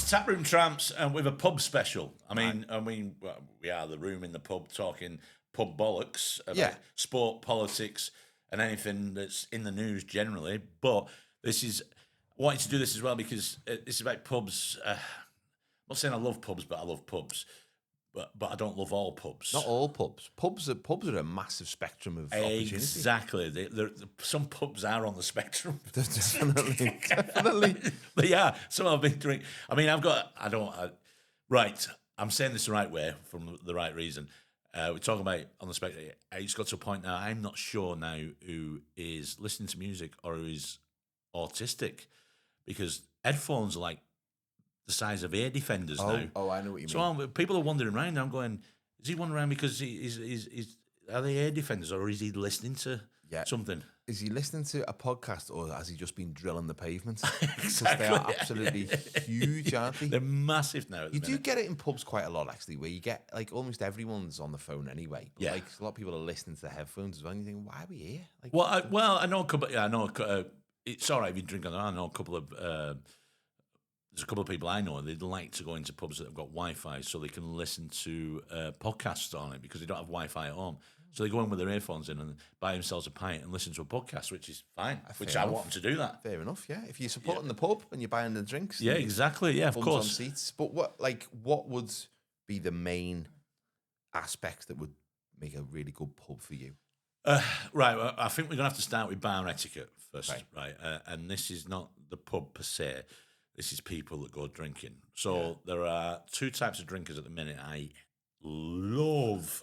It's Tap Room Tramps and with a pub special. I mean, well, we are the room in the pub talking pub bollocks about sport, politics, and anything that's in the news generally. But this is I wanted to do this as well because it's about pubs. I'm not saying I love pubs, but I love pubs. But I don't love all pubs. Not all pubs. Pubs are a massive spectrum of opportunity. Exactly. Some pubs are on the spectrum. Definitely. Yeah. Some I've been drinking. I mean, right. I'm saying this the right way from the right reason. We're talking about on the spectrum. It's got to a point now. I'm not sure now who is listening to music or who is autistic, because headphones are like the size of air defenders now. Oh, I know what you mean. So people are wandering around. I'm going, is he wandering around because are they air defenders or is he listening to something? Is he listening to a podcast or has he just been drilling the pavement? Exactly. They are absolutely huge, aren't they? They're massive now. You do get it in pubs quite a lot, actually, where you get like almost everyone's on the phone anyway. But, like a lot of people are listening to the headphones as well. And you think, why are we here? Like, I know a couple. Yeah, I know. It's all right if you drink on the. I know a couple of. There's a couple of people I know, they'd like to go into pubs that have got Wi-Fi so they can listen to podcasts on it because they don't have Wi-Fi at home. So they go in with their earphones in and buy themselves a pint and listen to a podcast, which is fine, I want them to do that. Fair enough, yeah. If you're supporting the pub and you're buying the drinks. Yeah, exactly, yeah, of course. On seats. But what would be the main aspects that would make a really good pub for you? Right, I think we're going to have to start with bar etiquette first, right? And this is not the pub per se. This is people that go drinking. So there are two types of drinkers at the minute I love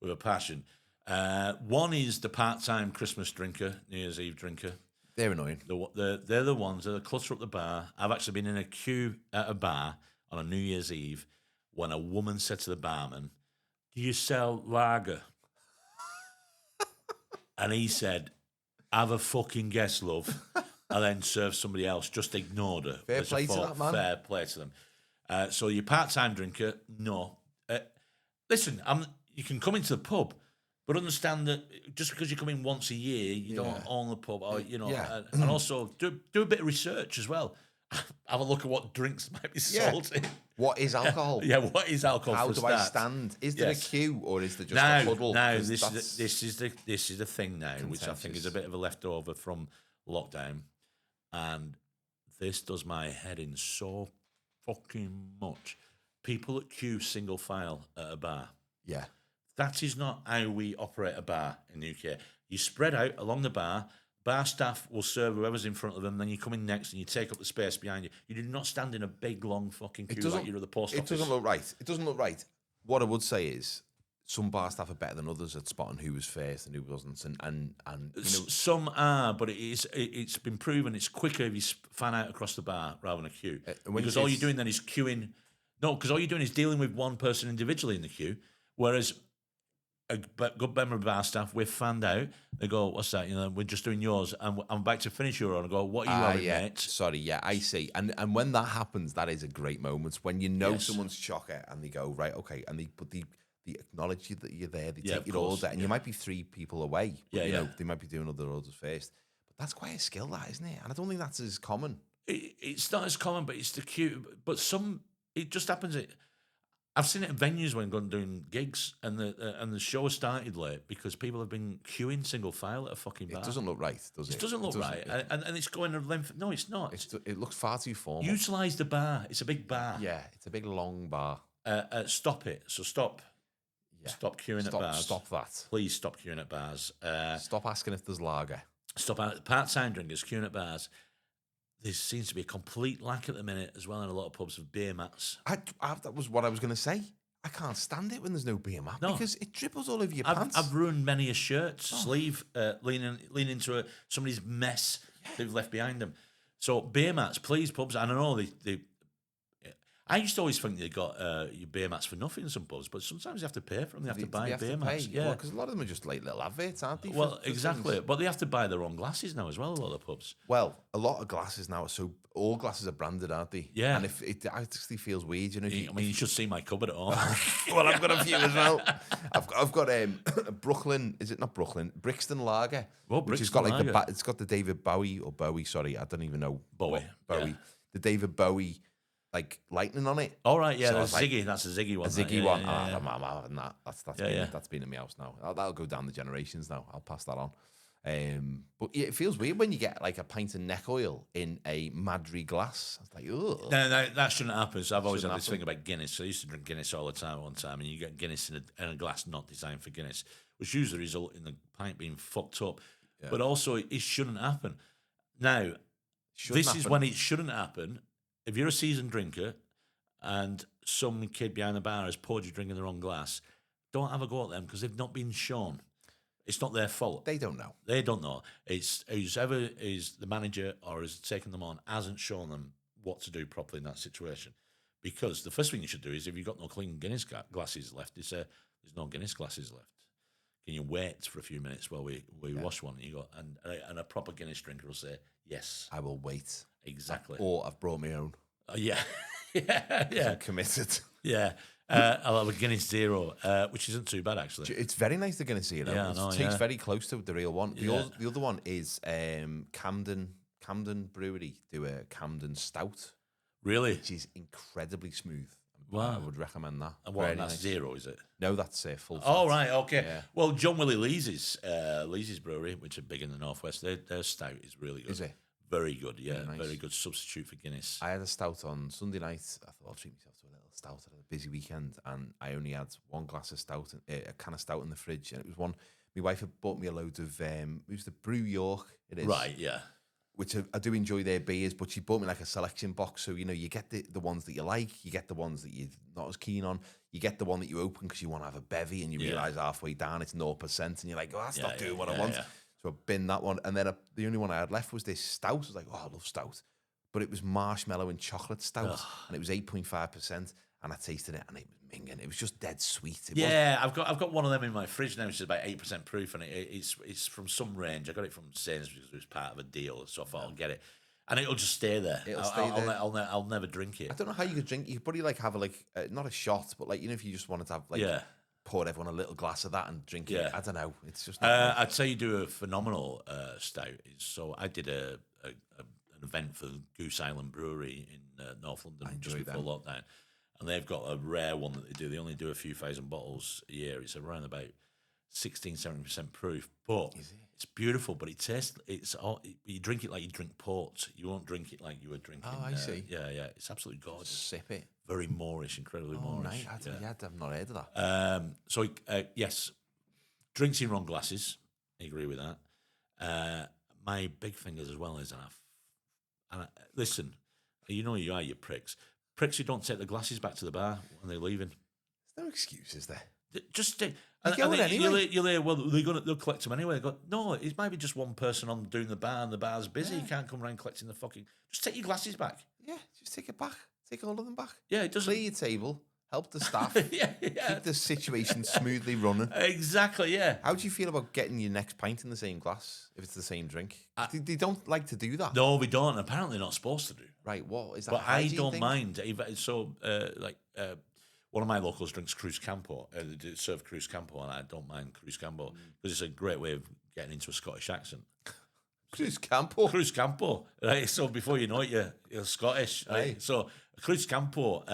with a passion. One is the part-time Christmas drinker, New Year's Eve drinker. They're annoying. They're the ones that clutter up the bar. I've actually been in a queue at a bar on a New Year's Eve when a woman said to the barman, "Do you sell lager?" And he said, "Have a fucking guess, love." And then serve somebody else, just ignored her. Fair play to that, man. Fair play to them. So your part-time drinker, no. Listen, you can come into the pub, but understand that just because you come in once a year, you don't own the pub, or and also do a bit of research as well. Have a look at what drinks might be sold. What is alcohol? What is alcohol? How do I stand? Is there a queue or is there just a puddle? No, this is the thing now, which I think is a bit of a leftover from lockdown. And this does my head in so fucking much. People that queue single file at a bar. Yeah. That is not how we operate a bar in the UK. You spread out along the bar. Bar staff will serve whoever's in front of them. Then you come in next and you take up the space behind you. You do not stand in a big, long fucking queue like you're at the post office. It doesn't look right. It doesn't look right. What I would say is, some bar staff are better than others at spotting who was first and who wasn't, and some are, but it's been proven it's quicker if you fan out across the bar rather than a queue, because all you're doing then is queuing. No, because all you're doing is dealing with one person individually in the queue, whereas a good member of bar staff, we're fanned out. They go, "What's that? We're just doing yours, and I'm about to finish your order." I go, "What are you having, mate?" Sorry, I see. And when that happens, that is a great moment when someone's chocker and they go, "Right, okay," and they acknowledge you that you're there, they take your order, and you might be 3 people away. But, they might be doing other orders first. But that's quite a skill, that, isn't it? And I don't think that's as common. It's not as common, but it's the queue. But it just happens. I've seen it at venues when going doing gigs, and the show started late because people have been queuing single file at a fucking bar. It doesn't look right, does it? It doesn't look right, and it's going a length. No, it's not. It looks far too formal. Utilise the bar. It's a big bar. Yeah, it's a big long bar. Stop it. So stop. Yeah. Stop queuing at bars. Stop that. Please stop queuing at bars. Stop asking if there's lager. Stop part-time drinkers queuing at bars. There seems to be a complete lack at the minute as well in a lot of pubs of beer mats. That was what I was going to say. I can't stand it when there's no beer mat because it dribbles all over your pants. I've ruined many a shirt sleeve leaning into somebody's mess they've left behind them. So beer mats, please, pubs. And I know they I used to always think they got your beer mats for nothing in some pubs, but sometimes you have to pay for them. They have to buy beer mats. Yeah, because a lot of them are just like little adverts, aren't they? Well, exactly. But they have to buy their own glasses now as well, a lot of pubs. Well, a lot of glasses now all glasses are branded, aren't they? Yeah. And if it actually feels weird, you should see my cupboard at home. Well, I've got a few as well. I've got Brooklyn. Is it not Brooklyn? Brixton Lager. Well, which has got like it's got the David Bowie or Bowie. Sorry, I don't even know. Bowie. Yeah. The David Bowie like lightning on it. All right, yeah, So Ziggy. That's a Ziggy one. A Ziggy one. I'm having that. That's been in my house now. That'll go down the generations now. I'll pass that on. But yeah, it feels weird when you get like a pint of neck oil in a Madry glass. It's like, ugh. No, that shouldn't happen. So I've always had this thing about Guinness. So I used to drink Guinness all the time one time, and you get Guinness in a glass not designed for Guinness, which usually result in the pint being fucked up. Yeah. But also, it shouldn't happen. Now, this is when it shouldn't happen. If you're a seasoned drinker and some kid behind the bar has poured your drink in the wrong glass, don't have a go at them because they've not been shown. It's not their fault. They don't know. They don't know. It's whoever is the manager or has taken them on hasn't shown them what to do properly in that situation. Because the first thing you should do is, if you've got no clean Guinness glasses left, you say, there's no Guinness glasses left. Can you wait for a few minutes while we wash one? And you go, and a proper Guinness drinker will say, yes. I will wait. Exactly. Or I've brought my own. Yeah. yeah. I'm committed. Yeah. I'll have a Guinness Zero, which isn't too bad, actually. It's very nice, the Guinness Zero. Yeah, it tastes very close to the real one. The other one is Camden Brewery do a Camden Stout. Really? Which is incredibly smooth. Wow. I would recommend that. And what, that's nice. Zero, is it? No, that's full fat. Oh, right, okay. Yeah. Well, John Willie Leesy's Brewery, which are big in the Northwest, their stout is really good. Is it? Very good, yeah. Nice. Very good substitute for Guinness. I had a stout on Sunday night. I thought I'll treat myself to a little stout at a busy weekend, and I only had one glass of stout, a can of stout in the fridge, and it was one. My wife had bought me a load of, it was the Brew York, it is. Right, yeah. Which I do enjoy their beers, but she bought me like a selection box, so, you get the ones that you like, you get the ones that you're not as keen on, you get the one that you open because you want to have a bevy, and you realise halfway down it's 0%, and you're like, oh, that's not doing what I want. Yeah. So I binned that one, and then the only one I had left was this stout. I was like, oh, I love stout. But it was marshmallow and chocolate stout, and it was 8.5%, and I tasted it, and it was minging. It was just dead sweet. I've got one of them in my fridge now, which is about 8% proof, and it's from some range. I got it from Sainsbury's because it was part of a deal, so I thought I'll get it. And it'll just stay there. I'll never drink it. I don't know how you could drink. You could probably have not a shot, but if you just wanted to have pour everyone a little glass of that and drink it. I don't know. It's just. I'd say you do a phenomenal stout. So I did an event for Goose Island Brewery in North London just before lockdown, and they've got a rare one that they do. They only do a few thousand bottles a year. It's around about 16-17% proof, but it's beautiful. But it tastes. You drink it like you drink port. You won't drink it like you were drinking. Oh, I see. Yeah. It's absolutely gorgeous. Sip it. Very Moorish, incredibly Moorish. Nice. I've not heard of that. Yes, drinks in wrong glasses. I agree with that. My big thing is as well is, listen, you know you are, you pricks who don't take the glasses back to the bar when they're leaving. There's no excuse, is there? Just anyway. They'll collect them anyway. They go, no, it might be just one person on doing the bar, and the bar's busy. You can't come around collecting the fucking. Just take your glasses back. Yeah, just take it back. Take all of them back. Yeah, it doesn't. Clear your table. Help the staff. Keep the situation smoothly running. Exactly, yeah. How do you feel about getting your next pint in the same glass if it's the same drink? They don't like to do that. No, we don't. Apparently not supposed to do. Right, what is that? But I don't mind. So, one of my locals drinks Cruz Campo. They serve Cruz Campo, and I don't mind Cruz Campo because it's a great way of getting into a Scottish accent. Cruz Campo? Cruz Campo, right? So before you know it, you're Scottish, right? Aye. So Cruz Campo,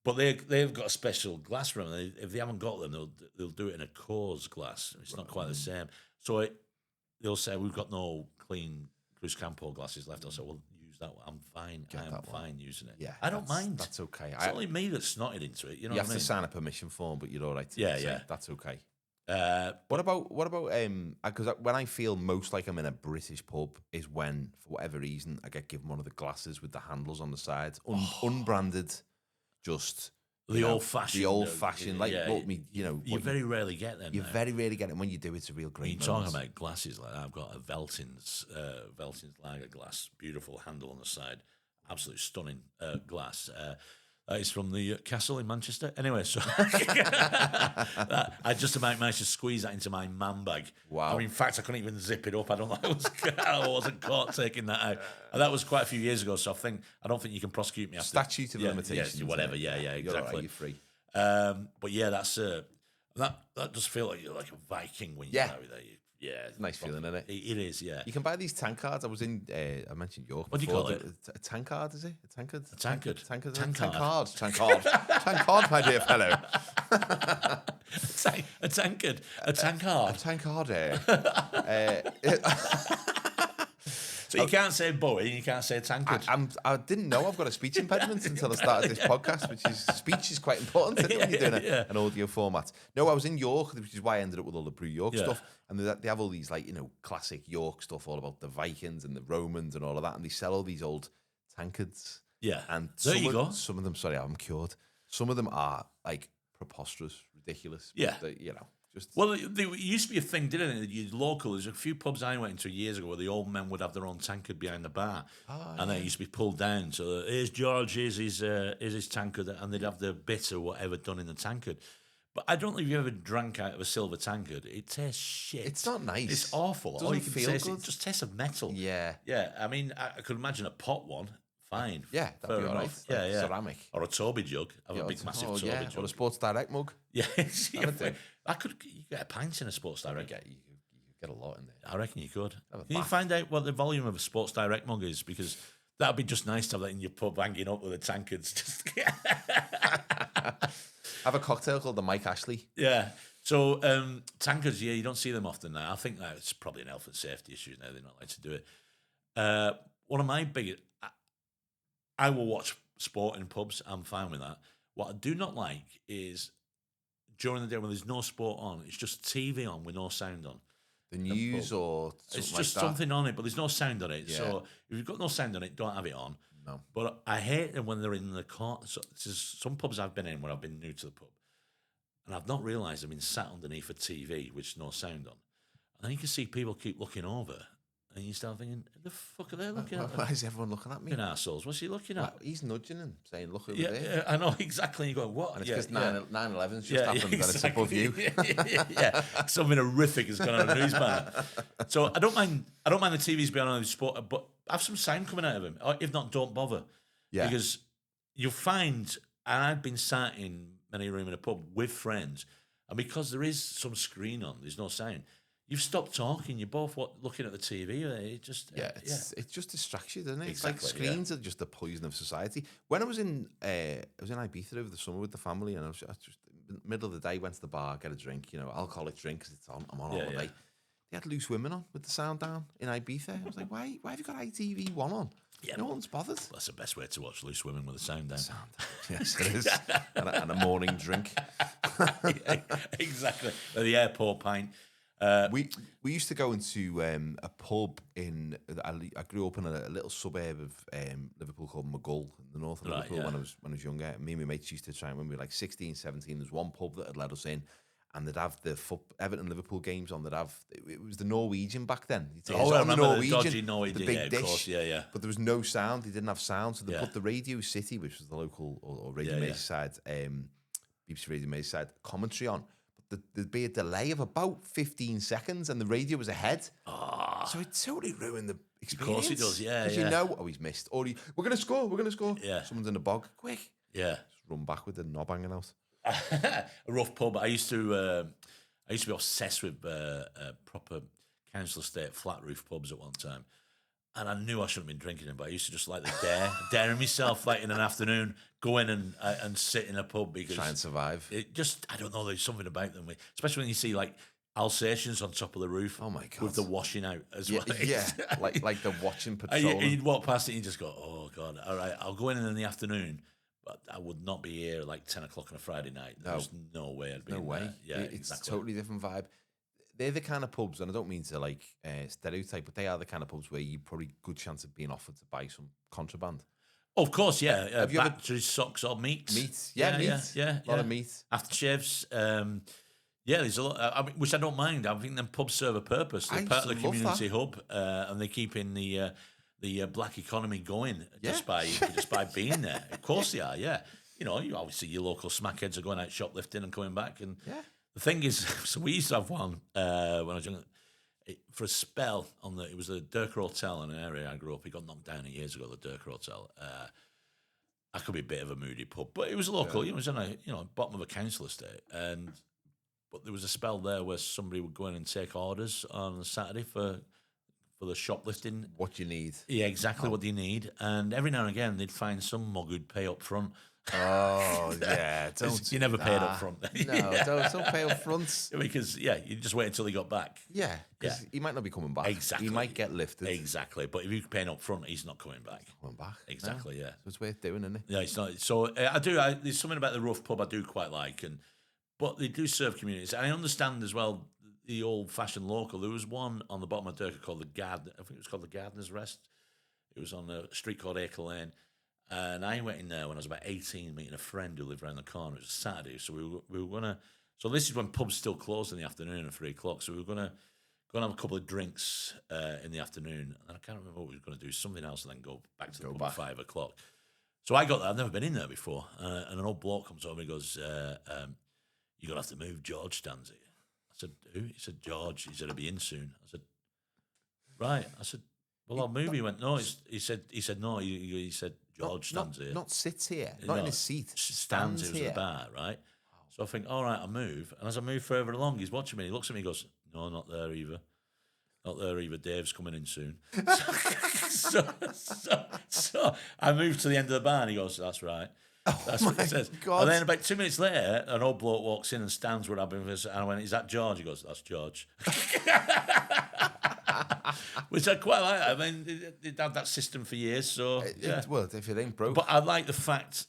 but they've got a special glass for them. If they haven't got them, they'll do it in a Coors glass. It's not quite the same. So they'll say, we've got no clean Cruz Campo glasses left. I'll say, well, use that one. I'm fine. I'm fine using it. Yeah, I don't mind. That's okay. It's only me that snotted into it. You know, you have to sign a permission form, but you're all right. Yeah. That's okay. What about because when I feel most like I'm in a British pub is when, for whatever reason, I get given one of the glasses with the handles on the sides, unbranded, just the old fashioned, you very rarely get them. You very rarely get them. When you do, it's a real great. You're talking about glasses like that. I've got a Veltins lager glass, beautiful handle on the side, absolutely stunning glass. It's from the castle in Manchester. Anyway, so I just about managed to squeeze that into my man bag. Wow. In fact, I couldn't even zip it up. I wasn't caught taking that out. And that was quite a few years ago, so I don't think you can prosecute me after. Statute of limitations. Yeah, whatever. Yeah, exactly. You're free. But yeah, that's that does feel like you're like a Viking when you're out there. Yeah, it's a nice feeling, isn't it? It is, yeah. You can buy these tank cards. I was in, I mentioned York. What do you call it? A tank card, is it? A tankard? A tankard. Tank card. Tank card, my dear fellow. A tankard. A tank card. A tank card, eh? So you can't say Bowie and you can't say tankard. I didn't know I've got a speech impediment until I started this podcast, speech is quite important, isn't it, when you're doing an audio format. No, I was in York, which is why I ended up with all the Brew York stuff. And they have all these, like, you know, classic York stuff, all about the Vikings and the Romans and all of that. And they sell all these old tankards. Yeah. And there you go. Some of them, sorry, I'm cured. Some of them are, like, preposterous, ridiculous. Yeah. They, you know. Well, it used to be a thing, didn't it? You local. There's a few pubs I went into years ago where the old men would have their own tankard behind the bar, and they used to be pulled down. So here's George, here's his tankard, and they'd have the bit or whatever done in the tankard. But I don't know if you ever drank out of a silver tankard. It tastes shit. It's not nice. It's awful. Doesn't feel good. It just tastes of metal. Yeah. Yeah. I mean, I could imagine a pot one. Fine. Yeah, that'd be all right. Yeah, yeah. Ceramic. Or a Toby jug. Have a big, massive Toby jug. Or a Sports Direct mug. Yeah. You get a pint in a Sports Direct. You get a lot in there. I reckon you could. Can you find out what the volume of a Sports Direct mug is? Because that'd be just nice to have that in your pub hanging up with the tankards. Have a cocktail called the Mike Ashley. Yeah. So tankards, you don't see them often now. I think that's probably an health and safety issue now. They're not allowed to do it. One of my biggest... I will watch sport in pubs. I'm fine with that. What I do not like is during the day when there's no sport on, it's just TV on with no sound on. The news or something it's just like that. something on it, but there's no sound on it. Yeah. So if you've got no sound on it, don't have it on. No. But I hate them when they're in the court. So some pubs I've been in where I've been new to the pub, and I've not realised I've been sat underneath a TV with no sound on. And then you can see people keep looking over. And you start thinking, the fuck are they looking at? Why is everyone looking at me? Fucking arseholes. What's he looking at? Well, he's nudging him, saying, look over there. Yeah, I know, exactly. And you go, what? And it's because 9/11's just happened, and it's above you. Yeah. Something horrific has gone on the news banner. So I don't mind the TVs being on the sport, but have some sound coming out of them. Or if not, don't bother. Yeah. Because you'll find, and I've been sat in many a room in a pub with friends, and because there is some screen on, there's no sound. You've stopped talking. You're both looking at the TV. It just it just distracts you, doesn't it? Exactly, it's like screens are just the poison of society. When I was in Ibiza over the summer with the family, and I was just in the middle of the day, went to the bar, get a drink, alcoholic drink because I'm on holiday. Yeah. They had Loose Women on with the sound down in Ibiza. I was like, why have you got ITV1 on? Yeah, no one's bothered. Well, that's the best way to watch Loose Women with the sound down. Yes, it is. and a morning drink. Exactly. The airport pint. We used to go into a pub in. I grew up in a little suburb of Liverpool called Maghull in the north of Liverpool when I was younger. Me and my mates used to try, when we were like 16, 17. There's one pub that had let us in, and they'd have the Everton Liverpool games on. It was the Norwegian back then. I remember the dodgy Norwegian, the big dish. Of course, yeah. But there was no sound. They didn't have sound, so they put the Radio City, which was the local or Radio Merseyside, BBC Radio Merseyside commentary on. There'd be a delay of about 15 seconds, and the radio was ahead. Oh. So it totally ruined the experience. Of course it does, yeah. Because he's missed. Or we're going to score. Yeah. Someone's in the bog. Quick. Yeah. Just run back with the knob hanging out. A rough pub. I used to be obsessed with proper council estate flat roof pubs at one time. And I knew I shouldn't have been drinking them, but I used to just like daring myself, like in an afternoon, go in and sit in a pub because try and survive. It just, I don't know, there's something about them, especially when you see like Alsatians on top of the roof. Oh my God. With the washing out as well. Yeah, like the watching patrol. And you'd walk past it and you just go, oh God, all right, I'll go in the afternoon, but I would not be here like 10 o'clock on a Friday night. There's no way I'd be in there. Yeah, it's a totally different vibe. They're the kind of pubs, and I don't mean to like stereotype, but they are the kind of pubs where you probably good chance of being offered to buy some contraband. Oh, of course, yeah. Have you batteries, socks, or meats? Meat, yeah. A lot of meat. Aftershaves. There's a lot, which I don't mind. I think them pubs serve a purpose. They're part of the community hub, and they keep in the black economy going just by being there. Of course they are, yeah. You obviously your local smackheads are going out shoplifting and coming back, and the thing is, so we used to have one when I was young. For a spell it was the Durker Hotel in an area I grew up. It got knocked down years ago. The Durker Hotel. I could be a bit of a moody pub, but it was local. It was in a bottom of a council estate, and but there was a spell there where somebody would go in and take orders on a Saturday for the shoplifting. What you need. Yeah, exactly what you need. And every now and again, they'd find some mug who'd pay up front. Oh, yeah. You never paid up front. No, don't pay up front. Because, you just wait until he got back. Yeah, because he might not be coming back. Exactly. He might get lifted. Exactly. But if you're paying up front, he's not coming back. Coming back. Exactly, So it's worth doing, isn't it? Yeah, it's not. So there's something about the Rough pub I do quite like. But they do serve communities. And I understand as well the old-fashioned local. There was one on the bottom of Durka called the Garden. I think it was called the Gardener's Rest. It was on a street called Acre Lane. And I went in there when I was about 18, meeting a friend who lived around the corner. It was a Saturday, so we were gonna. So this is when pubs still closed in the afternoon at 3 o'clock. So we were gonna go and have a couple of drinks in the afternoon, and I can't remember what we were gonna do. Something else, and then go back to the pub at 5 o'clock. So I got there. I've never been in there before, and an old bloke comes over and he goes, "You're gonna have to move. George stands here." I said, "Who?" He said, "George. He said he'll be in soon." I said, "Right." I said, "Well, I'll move." He went, "No." He said, "No." He said, "George stands here." Not sits here. Not in his seat. Stands here at the bar, right? So I think, all right, I'll move. And as I move further along, he's watching me. He looks at me and goes, "No, not there either. Not there either. Dave's coming in soon." So I moved to the end of the bar and he goes, "That's right." That's what he says. God. And then about 2 minutes later, an old bloke walks in and stands where I've been. And I went, "Is that George?" He goes, "That's George." Which I quite like. I mean, they'd had that system for years. So, yeah. Well, if it ain't broke. But I like the fact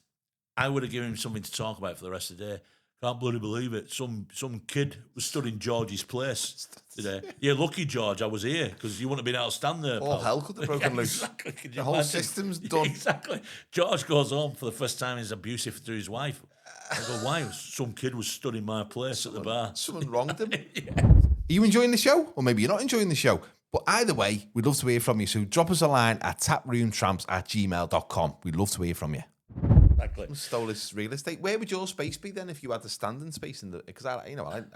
I would have given him something to talk about for the rest of the day. Can't bloody believe it. Some kid was stood in George's place today. Yeah, lucky George, I was here because you wouldn't have been able to stand there. All hell could have broken loose. Exactly. The whole system's done. Exactly. George goes home for the first time. He's abusive to his wife. I go, "Why? Some kid was stood in my place at the bar." Someone wronged him. Are you enjoying the show? Or maybe you're not enjoying the show. But either way, we'd love to hear from you. So drop us a line at taproomtramps@gmail.com. We'd love to hear from you. Exactly. Stole this real estate. Where would your space be then if you had the standing space in the? Because I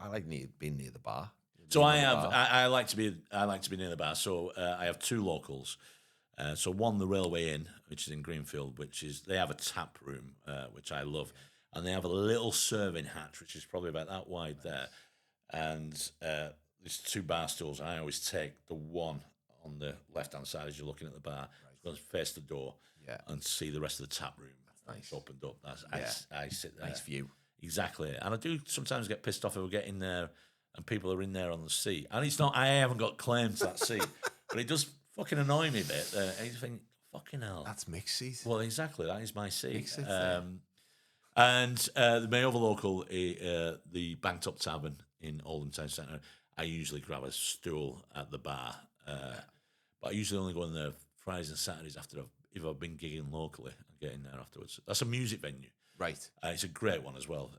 like being near the bar. So I like to be near the bar. So I have two locals. So one, the Railway Inn, which is in Greenfield, they have a tap room, which I love, and they have a little serving hatch, which is probably about that wide there, and there's two bar stools. I always take the one on the left hand side as you're looking at the bar, right. Face the door, and see the rest of the tap room. Nice. It's opened up. I sit there. Nice view. Exactly. And I do sometimes get pissed off if we get in there and people are in there on the seat. And it's not, I haven't got claim to that seat, but it does fucking annoy me a bit. And you think, fucking hell. That's Mick's seat. Well, exactly. That is my seat. And my other local, the Banked Up Tavern in Oldham Town Centre, I usually grab a stool at the bar. But I usually only go in there Fridays and Saturdays if I've been gigging locally. I get in there afterwards. That's a music venue. Right. It's a great one as well.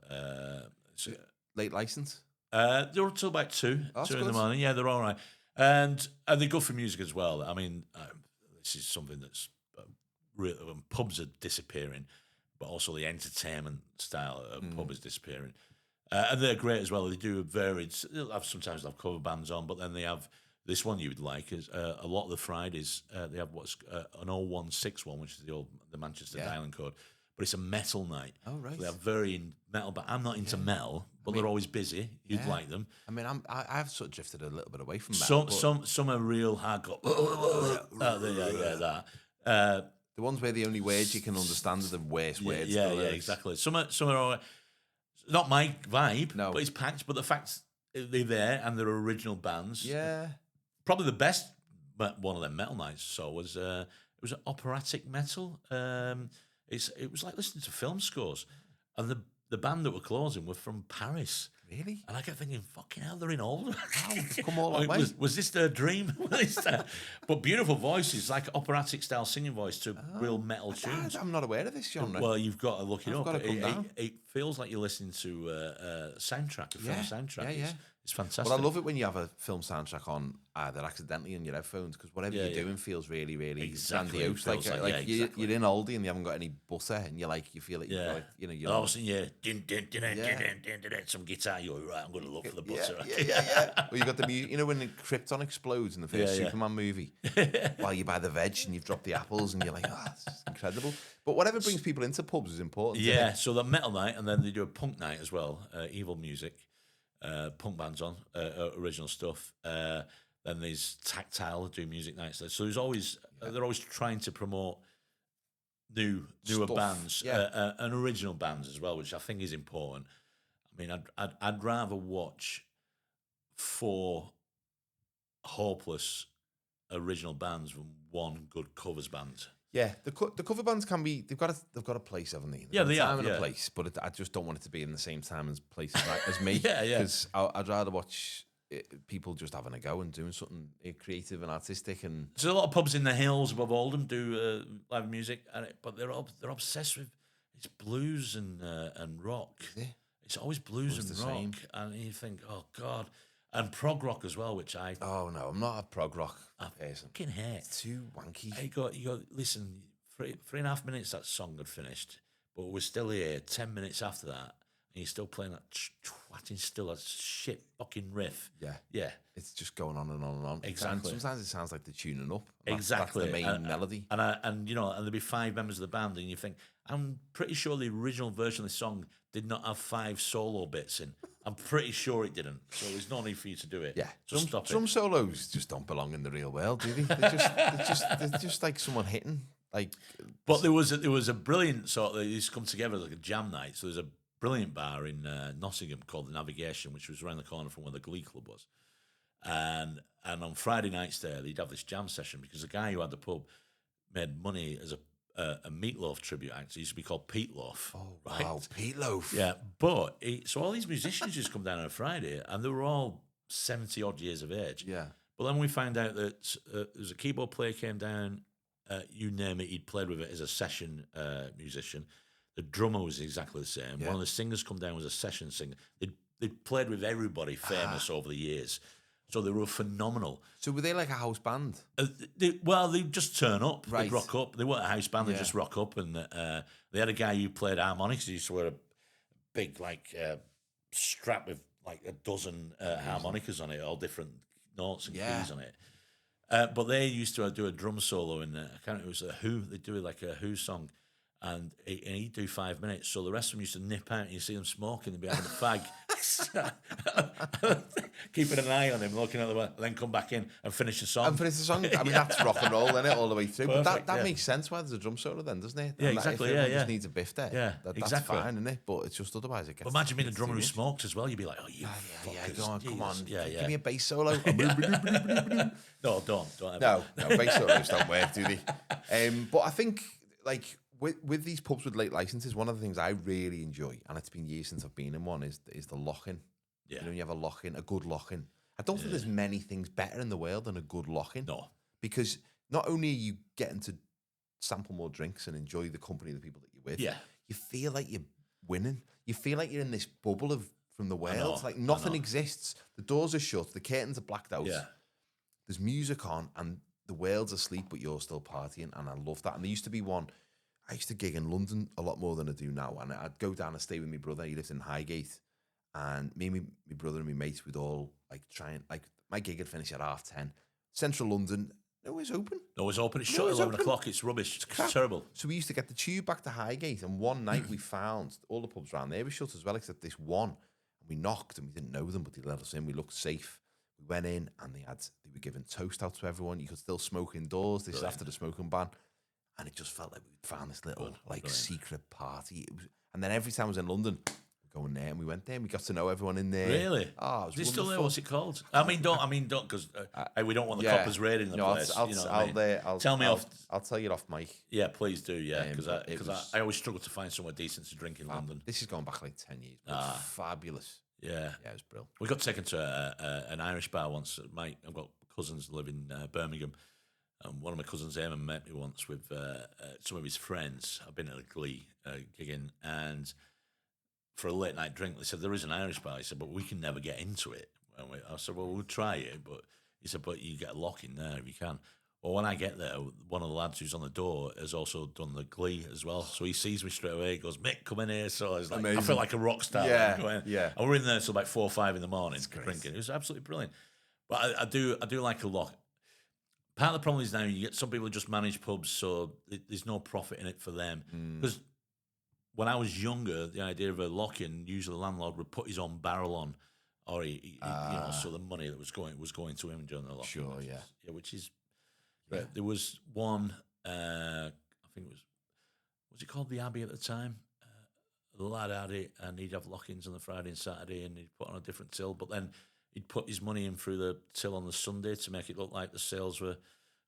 Late license? They're up till about 2 in the morning. Yeah, they're all right. And they're good for music as well. I mean, this is something that's really, pubs are disappearing, but also the entertainment style of pub is disappearing. And they're great as well. They do varied. Sometimes they'll have cover bands on, but then they have this one you would like is a lot of the Fridays. They have what's an 0161, which is the Manchester dialing code. But it's a metal night. Oh, right. So they have very metal, but I'm not into metal, but they're always busy. You'd like them. I mean, I've sort of drifted a little bit away from metal. Some are real hardcore. The ones where the only words you can understand are the worst words. Yeah, exactly. Some are all right. Not my vibe, no. But it's packed. But the fact they're there and they're original bands. Yeah. Probably the best one of them metal nights I saw was it was operatic metal. It was like listening to film scores, and the band that were closing were from Paris. Really? And I kept thinking, fucking hell, they're in Oldham. Come all that way. Was this their dream? But beautiful voices, like operatic style singing voice to real metal tunes. I'm not aware of this genre. Well, you've got to look it up. It feels like you're listening to a soundtrack, a film soundtrack. Yeah. It's fantastic. Well, I love it when you have a film soundtrack on either accidentally in your headphones, because whatever you're doing feels really, really grandiose. Like you're in Aldi and you haven't got any butter, and you feel it. Yeah. You're all of a sudden, some guitar. You're right. I'm going to look for the butter. Yeah. Well, you got the music. You know when the Krypton explodes in the first Superman movie, while you buy the veg and you've dropped the apples, and you're like, oh, that's incredible. But whatever brings people into pubs is important. Yeah. So the metal night, and then they do a punk night as well. Evil music. punk bands on, original stuff. Then there's Tactile do music nights there. So there's always they're always trying to promote newer Stuff. bands and original bands as well, which I think is important. I mean, I'd rather watch 4 hopeless original bands than 1 good covers band. Yeah, the cover bands can be. They've got a place, haven't they? Yeah, they have have a place, but I just don't want it to be in the same time as places as me. Yeah. Because I'd rather watch people just having a go and doing something creative and artistic. And there's a lot of pubs in the hills above Oldham do live music, but they're obsessed with it's blues and rock. Yeah. It's always blues and rock, same. And you think, oh God. And prog rock as well, which I... Oh, no, I'm not a prog rock person. Fucking hate. It's too wanky. You got listen, 3.5 minutes that song had finished, but we're still here 10 minutes after that, and you're still playing that twatting still a shit fucking riff. Yeah. Yeah. It's just going on and on and on. Exactly. Sometimes it sounds like they're tuning up. Exactly. That's the main melody. And there'd be 5 members of the band, and you think, I'm pretty sure the original version of the song did not have 5 solo bits in. I'm pretty sure it didn't. So there's no need for you to do it. Yeah. Just stop it. Drum solos just don't belong in the real world, do they? They're just like someone hitting. But there was a brilliant sort of, they used to come together like a jam night. So there's a brilliant bar in Nottingham called The Navigation, which was around the corner from where the Glee Club was. And on Friday nights there, they'd have this jam session because the guy who had the pub made money as a Meatloaf tribute act. He used to be called Pete Loaf. Oh, right? wow, Pete Loaf. Yeah, but so all these musicians just come down on a Friday, and they were all 70-odd years of age. Yeah. But then we found out that there was a keyboard player came down, you name it, he'd played with it as a session musician. The drummer was exactly the same. Yeah. One of the singers come down was a session singer. They'd played with everybody famous over the years. So they were phenomenal. So were they like a house band? They'd just turn up. Right. They'd rock up. They weren't a house band. They'd just rock up. And they had a guy who played harmonics. He used to wear a big strap with like a dozen harmonicas on it, all different notes and keys on it. But they used to do a drum solo in it was a Who. They'd do like a Who song. And he'd do 5 minutes. So the rest of them used to nip out and you see them smoking and be having a fag. Keeping an eye on him, looking at the way, and then come back in and finish the song. I mean, that's rock and roll, isn't it, all the way through? Perfect, but that makes sense why there's a drum solo then, doesn't it? Yeah, exactly. If just needs a biff there. Yeah, that's fine, isn't it? But it's just otherwise it gets. But imagine being a drummer who smokes as well. You'd be like, oh, you fuckers, come on. Give me a bass solo. No, don't. No, bass solos don't work, do they? But I think, like, with these pubs with late licenses, one of the things I really enjoy, and it's been years since I've been in one, is the lock-in. Yeah. You know, you have a lock-in, a good lock-in. I don't think there's many things better in the world than a good lock-in. No. Because not only are you getting to sample more drinks and enjoy the company of the people that you're with, you feel like you're winning. You feel like you're in this bubble from the world. It's like nothing exists. The doors are shut. The curtains are blacked out. Yeah. There's music on and the world's asleep, but you're still partying. And I love that. And there used to be one. I used to gig in London a lot more than I do now. And I'd go down and stay with my brother. He lives in Highgate. And me and my brother and my mates would all my gig had finished at 10:30. Central London, no, it's open. No, it's open. It's shut at 11 o'clock. It's rubbish. It's terrible. So we used to get the tube back to Highgate. And one night we found all the pubs around there were shut as well, except this one. And we knocked and we didn't know them, but they let us in. We looked safe. We went in and they were giving toast out to everyone. You could still smoke indoors. This is after the smoking ban. And it just felt like we found this little secret party. And then every time I was in London, we'd go in there and we went there and we got to know everyone in there. Really? Oh, it was Is it still there? wonderful. What's it called? I mean, don't, because we don't want the coppers raiding the place. I'll tell me off. I'll tell you off, Mike. Yeah, please do. Yeah, because I always struggle to find somewhere decent to drink in London. This is going back like 10 years. It's fabulous. Yeah, it was brilliant. We got taken to an Irish bar once. I've got cousins who live in Birmingham. One of my cousins, Eamon, met me once with some of his friends. I've been at a Glee gigging, and for a late night drink, they said, there is an Irish bar. He said, but we can never get into it. I said, well, we'll try it. But he said, but you get a lock in there if you can. Well, when I get there, one of the lads who's on the door has also done the Glee as well. So he sees me straight away. He goes, Mick, come in here. So I was like, I feel like a rock star. Yeah. And we're in there till like 4 or 5 in the morning drinking. It was absolutely brilliant. But I do like a lock. Part of the problem is now you get some people who just manage pubs, so there's no profit in it for them. Because when I was younger, the idea of a lock-in, usually the landlord would put his own barrel on or so the money that was going to him during the lockdown. Sure, yeah, which is great. There was one, I think it was it called the Abbey at the time? The lad had it, and he'd have lock-ins on the Friday and Saturday, and he'd put on a different till, but then he'd put his money in through the till on the Sunday to make it look like the sales were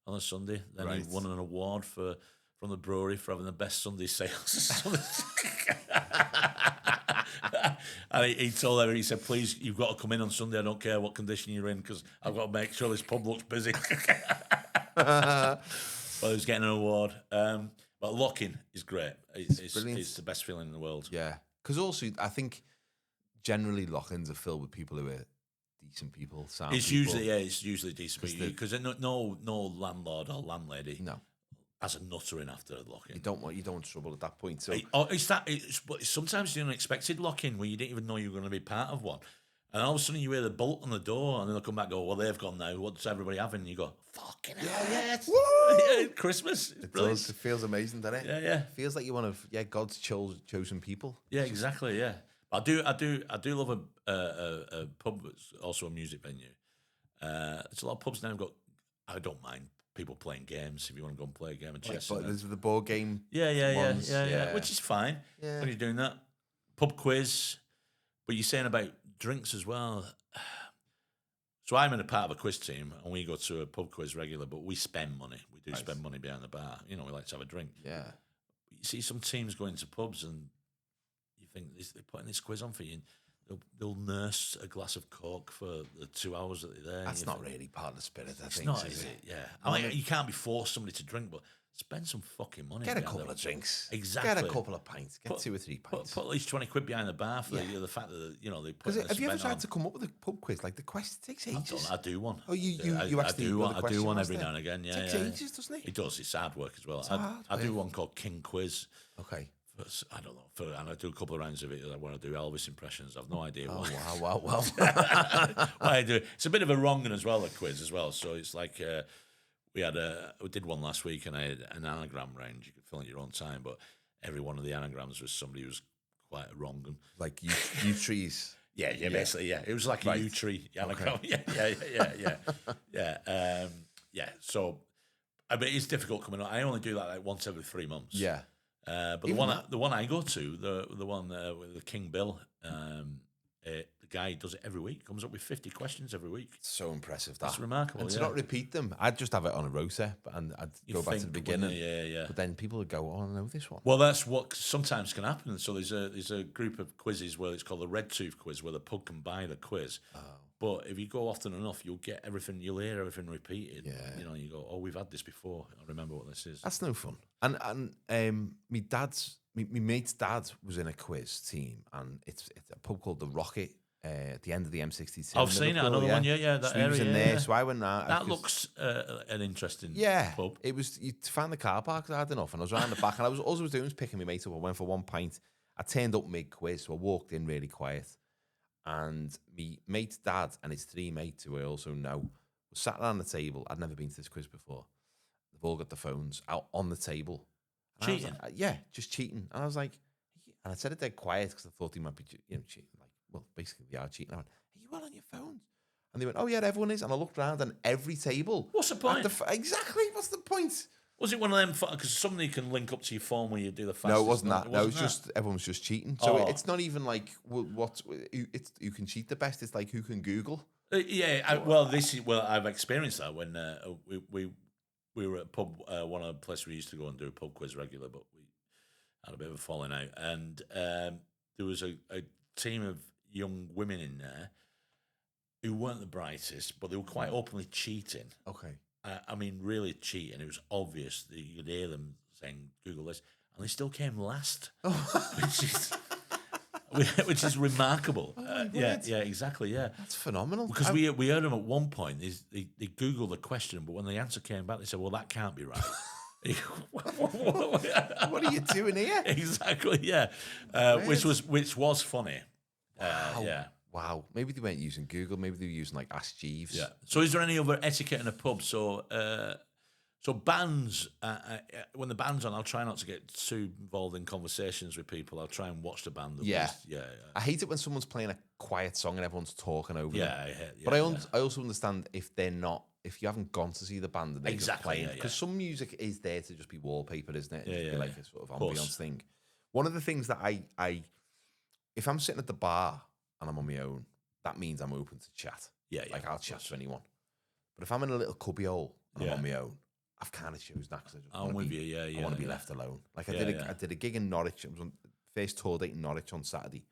on a Sunday. Then he won an award from the brewery for having the best Sunday sales. And he told everyone, he said, please, you've got to come in on Sunday. I don't care what condition you're in, because I've got to make sure this pub looks busy. Well, he was getting an award. But lock-in is great. It's the best feeling in the world. Yeah. Because also, I think generally lock-ins are filled with people who are decent people. It's usually decent people. Because no landlord or landlady has a nutter in after a lock-in. You don't want trouble at that point. So it's sometimes the unexpected lock-in where you didn't even know you were going to be part of one. And all of a sudden you hear the bolt on the door, and then they'll come back and go, well, they've gone now. What's everybody having? And you go, fucking hell, yeah, Christmas. It does. It feels amazing, doesn't it? Yeah. It feels like you're one of God's chosen people. Yeah, exactly, yeah. I do love a pub that's also a music venue. There's a lot of pubs now I don't mind people playing games if you want to go and play a game of chess. But there's the board game. Yeah, which is fine when you're doing that. Pub quiz. But you're saying about drinks as well. So I'm in a part of a quiz team, and we go to a pub quiz regular, but we spend money. We do spend money behind the bar. We like to have a drink. Yeah. But you see some teams go into pubs, and you think they're putting this quiz on for you, and they'll nurse a glass of Coke for the 2 hours that they're there. That's not really part of the spirit, I think. It's not, is it? Yeah. I mean, you can't be forced somebody to drink, but spend some fucking money. Get a couple of drinks. Exactly. Get a couple of pints. Get 2 or 3 pints. Put at least 20 quid behind the bar for the fact that they put. Have you ever tried to come up with a pub quiz? Like the question takes ages. I do one. Oh, you actually I do one every now and again. Yeah, it takes ages, doesn't it? It does. It's hard work as well. I do one called King Quiz. Okay. I don't know. And I do a couple of rounds of it when I do Elvis impressions. I've no idea why. Wow. Why I do it. It's a bit of a wrong one as well, a quiz as well. So it's like we did one last week, and I had an anagram range. You could fill in your own time, but every one of the anagrams was somebody who was quite a wrong one. Like yew trees. Yeah, basically, yeah. It was like a yew tree anagram. Okay. Yeah. So, I mean, it's difficult coming on. I only do that like once every 3 months. Yeah. But the one I go to, the one with the King Bill, the guy does it every week. Comes up with 50 questions every week. It's so impressive. That's remarkable. And to not repeat them, I'd just have it on a rota, and I'd go back to the beginning. Yeah. But then people would go, "Oh, I know this one." Well, that's what sometimes can happen. So there's a group of quizzes where it's called the Red Tooth Quiz, where the pub can buy the quiz. Oh. But if you go often enough, you'll hear everything repeated. Yeah. You go, oh, we've had this before. I remember what this is. That's no fun. And my mate's dad was in a quiz team, and it's a pub called the Rocket. At the end of the M62. I've seen it, another one, yeah. That area, was in there, so I went there. That looks an interesting pub. It was, you found the car park hard enough, and I was around the back, and all I was doing was picking my mate up. I went for 1 pint. I turned up mid-quiz, so I walked in really quiet, and my mate's dad and his 3 mates, who I also know, were sat around the table. I'd never been to this quiz before. They've all got the phones out on the table. And cheating? Just cheating. And I was like, and I said it dead quiet because I thought he might be, cheating. Well, basically, they are cheating. I went, are you all on your phones? And they went, oh, yeah, everyone is. And I looked around, and every table. What's the point? Exactly. What's the point? Was it one of them? Because somebody can link up to your phone when you do the fastest. No, it wasn't that. No, it was just, everyone's just cheating. So it's not even like it's who can cheat the best. It's like who can Google. I've experienced that when we were at a pub, one of the places we used to go and do a pub quiz regular, but we had a bit of a falling out. And there was a team of young women in there who weren't the brightest, but they were quite openly cheating. Okay. I mean, really cheating. It was obvious that you could hear them saying, Google this, and they still came last, which is remarkable. Yeah, exactly, yeah. That's phenomenal. Because we heard them at one point, they Googled the question, but when the answer came back, they said, well, that can't be right. What are you doing here? Exactly, yeah. Which was funny. Wow. Yeah. Wow. Maybe they weren't using Google. Maybe they were using like Ask Jeeves. Yeah. So is there any other etiquette in a pub? So So bands, when the band's on, I'll try not to get too involved in conversations with people. I'll try and watch the band. Yeah. Yeah. I hate it when someone's playing a quiet song and everyone's talking over them. Yeah. But I also understand if they're not, if you haven't gone to see the band and they're just playing, because some music is there to just be wallpaper, isn't it? Just be like a sort of ambience thing. One of the things that I if I'm sitting at the bar and I'm on my own, that means I'm open to chat. Yeah. Like I'll chat to anyone. But if I'm in a little cubbyhole and I'm on my own, I've kind of chose that because I want to be left alone. Like I did a gig in Norwich. It was on first tour date in Norwich on Saturday,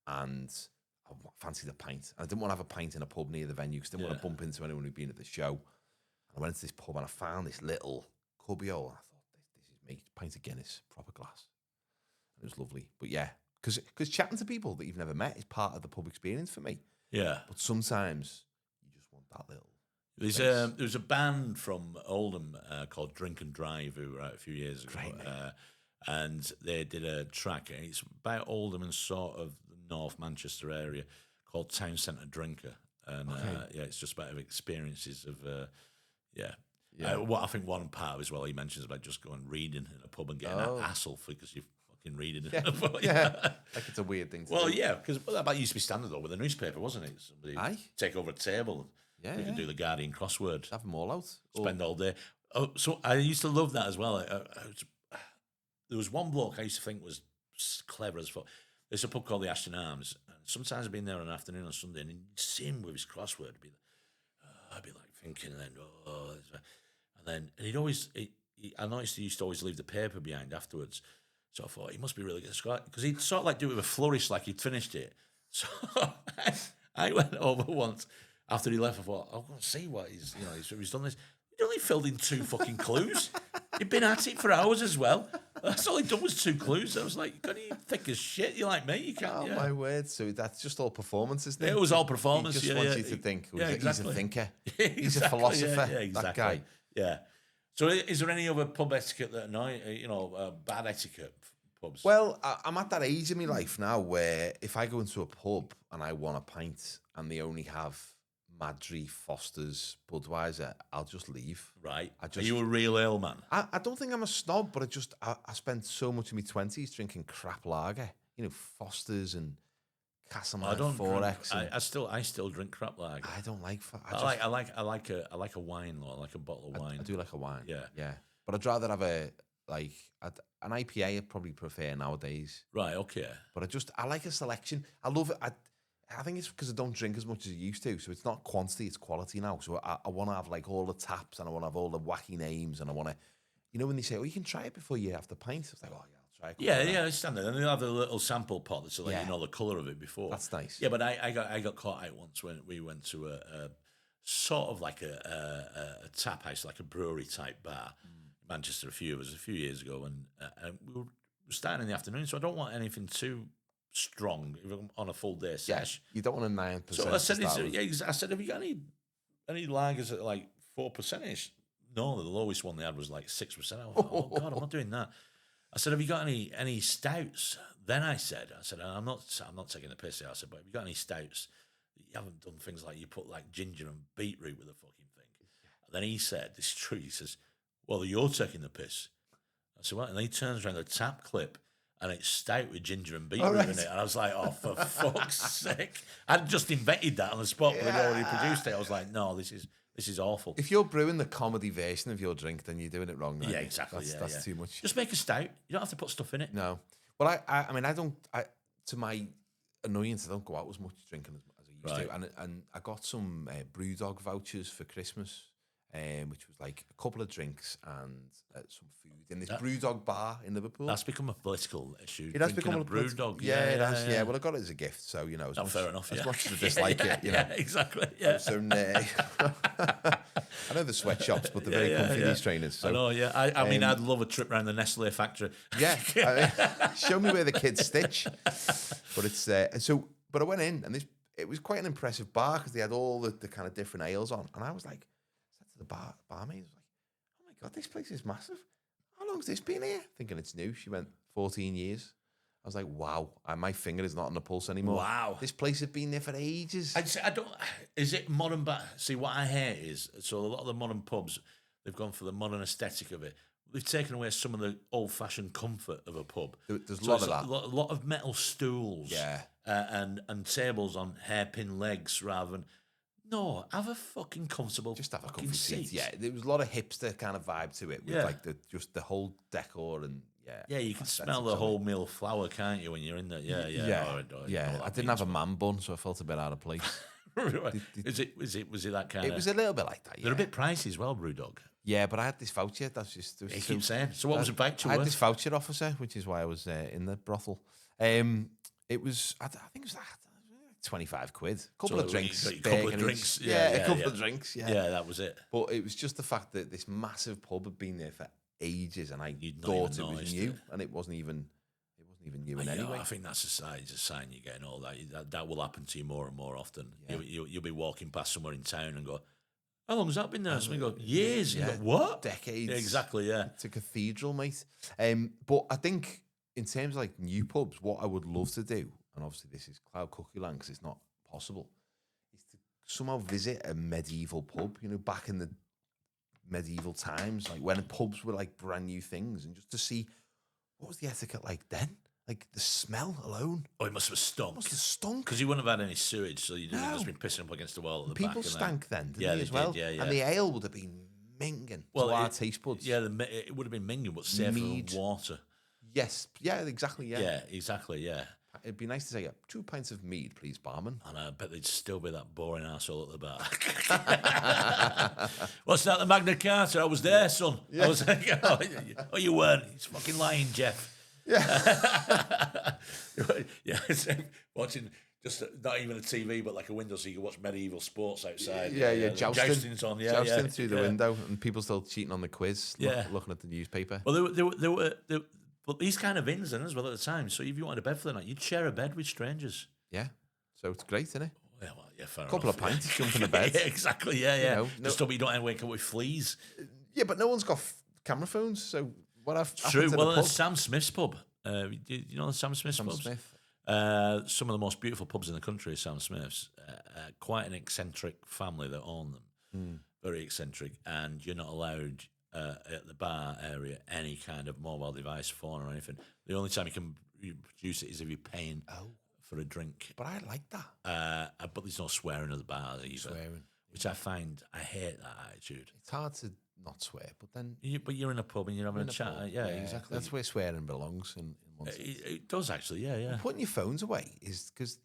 and I fancied a pint. And I didn't want to have a pint in a pub near the venue because I didn't want to bump into anyone who'd been at the show. And I went into this pub and I found this little cubbyhole. I thought, this is me, pint of Guinness, proper glass. And it was lovely. But yeah, because chatting to people that you've never met is part of the pub experience for me. Yeah. But sometimes you just want that little. There was a band from Oldham called Drink and Drive who were out a few years ago, and they did a track. And it's about Oldham and sort of the North Manchester area called Town Centre Drinker, and it's just about experiences of what I think one part as well he mentions about just going reading in a pub and getting an hassle because you're fucking reading in a pub. Like it's a weird thing to do. Well, yeah, because that used to be standard though with a newspaper, wasn't it? Somebody take over a table. You can do the Guardian crossword. Have them all out. Spend all day. Oh, so I used to love that as well. There was one bloke I used to think was clever as fuck. There's a pub called the Ashton Arms. And sometimes I'd been there on an afternoon on Sunday and he'd see him with his crossword. I'd be like thinking then, and he'd always, I noticed he used to always leave the paper behind afterwards. So I thought, he must be really good because he'd sort of like do it with a flourish like he'd finished it. So I went over once. After he left, I thought, I'll go and see what he's done this. He'd only filled in 2 fucking clues. He'd been at it for hours as well. That's all he'd done was 2 clues. I was like, God, you thick as shit. You're like me. You can't. My word. So that's just all performance, isn't it? It was all performance. He just wants you to think. Exactly. He's a thinker. Exactly. He's a philosopher. Yeah, exactly. That guy. Yeah. So is there any other pub etiquette that annoy, bad etiquette for pubs? Well, I'm at that age in my life now where if I go into a pub and I want a pint and they only have Madry, Foster's, Budweiser, I'll just leave. Right. Are you a real ale man? I don't think I'm a snob, but I spent so much of my 20s drinking crap lager. Foster's and Castlemine Forex. I still drink crap lager. I don't like. I like a wine though. I like a bottle of wine. I do like a wine. Yeah. But I'd rather have an IPA. I'd probably prefer nowadays. Right. Okay. But I like a selection. I love it. I think it's because I don't drink as much as I used to, so it's not quantity, it's quality now. So I want to have like all the taps, and I want to have all the wacky names, and I want to, when they say, "Oh, you can try it before you have the pint," it's like, "Oh yeah, I'll try it." Yeah, it's standard, and they'll have a little sample pot that's like the colour of it before. That's nice. Yeah, but I got caught out once when we went to a sort of like a tap house, like a brewery type bar in Manchester. It was a few years ago, and we were starting in the afternoon, so I don't want anything too strong on a full day sesh. You don't want a 9%. So I said, have you got any lagers at like 4%? No, the lowest one they had was like 6%. I was like, oh God, I'm not doing that. I said, have you got any stouts? Then I said, I'm not taking the piss here. I said, but have you got any stouts? You haven't done things like you put like ginger and beetroot with a fucking thing. And then he said, this is true. He says, well, you're taking the piss. I said, what? And then he turns around the tap clip. And it's stout with ginger and beetroot in it. And I was like, oh, for fuck's sake. I'd just invented that on the spot, but we'd already produced it. I was like, no, this is awful. If you're brewing the comedy version of your drink, then you're doing it wrong. Yeah, exactly. That's too much. Just make a stout. You don't have to put stuff in it. No. Well, I don't, to my annoyance, I don't go out as much drinking as I used to. And I got some Brewdog vouchers for Christmas, which was like a couple of drinks and some food in this Brewdog bar in Liverpool. That's become a political issue. It has become a Brewdog. Yeah, it has. Yeah, well, I got it as a gift, so fair enough. As much as I dislike it, exactly. Yeah. So I know the sweatshops, but they're very comfy these trainers. So, I know. Yeah, I mean, I'd love a trip around the Nestle factory. Yeah, show me where the kids stitch. But it's But I went in, and it was quite an impressive bar because they had all the kind of different ales on, and I was like, I said to the barmaid, I was like, oh my God, this place is massive. How long's this been here? Thinking it's new. She went 14 years. I was like, wow, my finger is not on the pulse anymore. Wow. This place has been there for ages. I'd say, is it modern? See, what I hear is, so a lot of the modern pubs, They've gone for the modern aesthetic of it. They've taken away some of the old-fashioned comfort of a pub. There's a lot of that. A lot of metal stools, and tables on hairpin legs rather than. No, have a fucking comfortable. Just have a comfy seat. Yeah, there was a lot of hipster kind of vibe to it, with like the whole decor and yeah. You can smell the wholemeal flour, can't you, when you're in there? Yeah. I didn't have a man bun, so I felt a bit out of place. Was it that kind? It was a little bit like that. Yeah. They're a bit pricey as well, Brewdog. Yeah, but I had this voucher. That's just. You keep saying. So what was the voucher? I had this voucher officer, which is why I was in the brothel. It was. I think it was 25 quid. Couple of drinks. A couple of drinks. A couple of drinks. Yeah, that was it. But it was just the fact that this massive pub had been there for ages, and I thought it was new, and it wasn't even new in any way. I think that's a sign you're getting all that will happen to you more and more often. Yeah. You'll be walking past somewhere in town and go, how long has that been there? Somebody go, years. Yeah. You go, what? Decades. Yeah, exactly, yeah. It's a cathedral, mate. But I think in terms of like new pubs, what I would love to do, and obviously this is cloud cookie land because it's not possible, is to somehow visit a medieval pub, back in the medieval times, like when pubs were like brand new things, and just to see what was the etiquette like then. Like the smell alone. Oh, it must have stunk. Must have stunk. Because you wouldn't have had any sewage, so you'd have just been pissing up against the wall at the People back. People stank then, didn't they, as well? Yeah. And the ale would have been minging to our taste buds. Yeah, it would have been minging, but safer than water. Yes. Yeah, exactly, yeah. Yeah, exactly, yeah. It'd be nice to say, 2 pints of mead, please, barman. And I bet they'd still be that boring arsehole at the bar. What's that, the Magna Carta? I was there, son. Yeah. I was like, oh, you weren't. He's fucking lying, Jeff. Yeah. Yeah, watching just not even a TV, but like a window, so you can watch medieval sports outside. Yeah. Jousting's on, jousting through the window, and people still cheating on the quiz. Looking at the newspaper. Well, there were but these kind of inns then as well at the time. So if you wanted a bed for the night, you'd share a bed with strangers. Yeah, so it's great, isn't it? Yeah, well, fair enough. Couple of pints, jump in the bed. Yeah, exactly. Yeah. Just so you don't wake up with fleas. Yeah, but no one's got camera phones, so. True. Well, there's Sam Smith's pub. You know the Sam Smith's pubs? Smith. Some of the most beautiful pubs in the country is Sam Smith's. Quite an eccentric family that own them. Very eccentric. And you're not allowed at the bar area any kind of mobile device, phone or anything. The only time you can produce it is if you're paying for a drink. But I like that. But there's no swearing at the bar either. Swearing. Which I hate that attitude. It's hard to not swear, but then you're in a pub and you're having a chat. Yeah, exactly. That's where swearing belongs. In one sense. It does actually. Yeah. Putting your phones away is because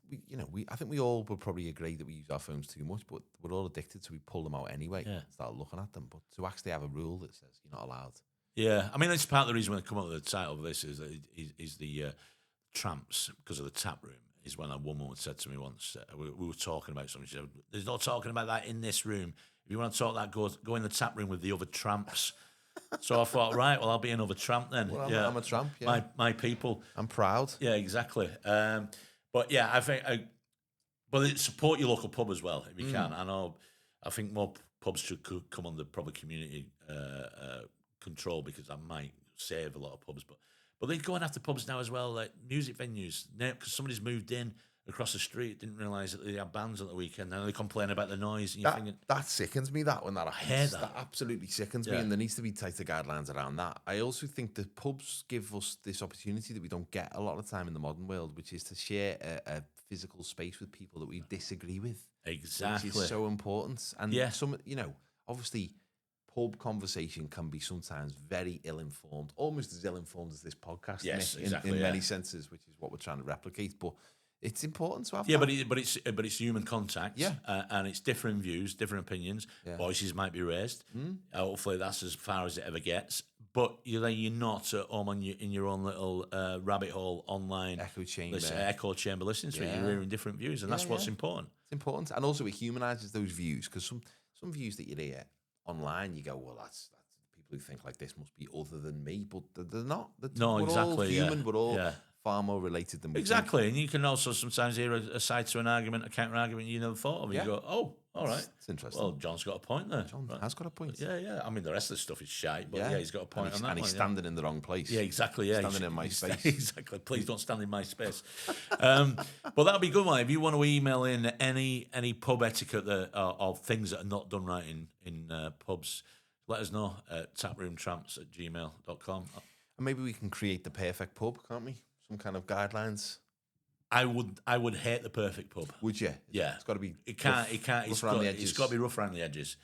I think we all would probably agree that we use our phones too much, but we're all addicted, so we pull them out anyway. And start looking at them. But to actually have a rule that says you're not allowed. Yeah, I mean that's part of the reason when I come up with the title of this is the Tramps, because of the Tap Room. Is when a woman said to me once, we were talking about something. She said, "There's no talking about that in this room. If you want to talk that, go in the tap room with the other tramps." So I thought, right, well, I'll be another tramp then. Well, I'm a tramp. Yeah. My people. I'm proud. Yeah, exactly. But yeah, I think, support your local pub as well if you can. I think more pubs should come under proper community control, because that might save a lot of pubs. But they're going after pubs now as well, like music venues. Because somebody's moved in across the street, didn't realise that they had bands on the weekend. Now they complain about the noise. And that sickens me, when that happens. I hate that. That absolutely sickens me, and there needs to be tighter guidelines around that. I also think the pubs give us this opportunity that we don't get a lot of time in the modern world, which is to share a physical space with people that we disagree with. Exactly. Which is so important. And obviously, pub conversation can be sometimes very ill-informed, almost as ill-informed as this podcast. Yes, Nick, exactly. In many senses, which is what we're trying to replicate. But it's important to have. Yeah, but it's human contact. Yeah, and it's different views, different opinions. Yeah. Voices might be raised. Hopefully, that's as far as it ever gets. But you're not at home in your own little rabbit hole online echo chamber listening to it. You're hearing different views, and that's what's important. It's important, and also it humanises those views, because some views that you hear online, you go, well, that's people who think like this must be other than me, but they're not. We're all human. We're all far more related than we exactly. think. And you can also sometimes hear a side to an argument, a counter argument you never thought of. You go, oh, all right, it's interesting. Well, John's got a point there. John has got a point. Yeah. I mean, the rest of the stuff is shite, but he's got a point on that. And he's standing in the wrong place. Yeah, exactly. Yeah, standing in my space. Exactly. Please don't stand in my space. But that'll be a good one. If you want to email in any pub etiquette of things that are not done right in pubs, let us know at taproomtramps@gmail.com. And maybe we can create the perfect pub, can't we? Some kind of guidelines. I would hate the perfect pub. Would you? Yeah, it's got to be. It's got to be rough around the edges.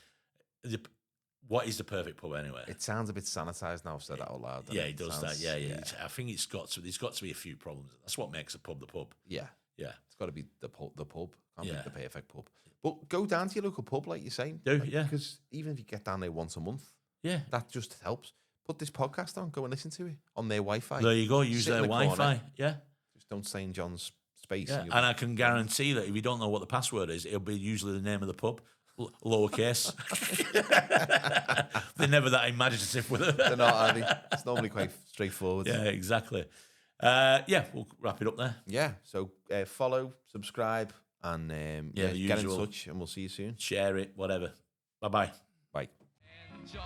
What is the perfect pub anyway? It sounds a bit sanitized now. I've said that out loud. Yeah, it does that. Yeah. I think there's got to be a few problems. That's what makes a pub the pub. Yeah. It's got to be the pub. Can't be the perfect pub. But go down to your local pub, like you're saying. Because even if you get down there once a month, that just helps. Put this podcast on. Go and listen to it on their Wi-Fi. There you go. Use their Wi-Fi. Yeah. Just don't stay in John's space. Yeah. And I can guarantee that if you don't know what the password is, it'll be usually the name of the pub. Lowercase. They're never that imaginative with it. They're not, are they? It's normally quite straightforward. Yeah, exactly. We'll wrap it up there. Yeah, so follow, subscribe, and get in touch, and we'll see you soon. Share it, whatever. Bye-bye. Bye. Enjoy